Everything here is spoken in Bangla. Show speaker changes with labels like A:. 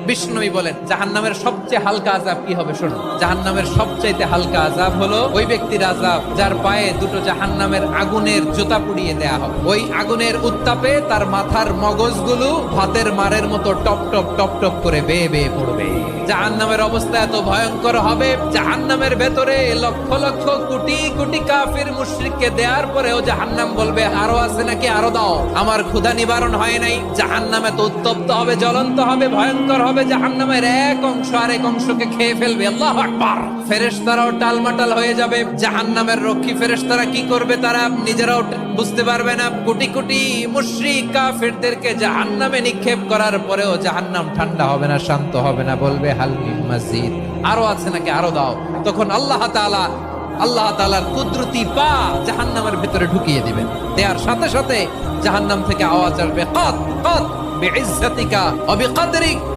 A: বিষ্ণুই বলেন জাহান্নামের সবচেয়ে হালকা আযাব কি হবে শুনুন। জাহান্নামের সবচাইতে হালকা আযাব হলো ওই ব্যক্তির আযাব যার পায়ে দুটো জাহান্নামের আগুনের জুতা পুড়িয়ে দেয়া হবে। ওই আগুনের উত্তাপে তার মাথার মগজগুলো ভাতের মারের মতো টপ টপ টপ টপ করে বেয়ে বেয়ে পড়বে। জাহান্নামের অবস্থা এত ভয়ঙ্কর হবে, জাহান্নামের ভেতরে লক্ষ লক্ষ কোটি কোটি কাফির মুশরিককে দেওয়ার পরেও জাহান্নাম বলবে আরো আছে নাকি, আরো দাও, আমার ক্ষুধা নিবারণ হয় নাই। জাহান্নামে তো উত্তপ্ত হবে, জ্বলন্ত হবে, ভয়ঙ্কর হবে। জাহান্নামের এক অংশ আরেক অংশকে খেয়ে ফেলবে। আল্লাহু আকবার। ফেরেশতারাও টালমাটাল হয়ে যাবে। জাহান্নামের রক্ষী ফেরেশতারা কি করবে তারা নিজেরাও বুঝতে পারবে না। কোটি কোটি মুশরিক কাফিরদেরকে জাহান্নামে নিক্ষেপ করার পরেও জাহান্নাম ঠান্ডা হবে না, শান্ত হবে না, বলবে হাল মিন মাজিদ, আরো আছে নাকি, আরো দাও। তখন আল্লাহ তাআলার কুদরতি পা জাহান্নামের ভিতরে ঢুকিয়ে দিবেন। দেওয়ার সাথে সাথে জাহান্নাম থেকে আওয়াজ আসবে, কাত কাত বিইজ্জাতিকা ওয়া বিকদরিক।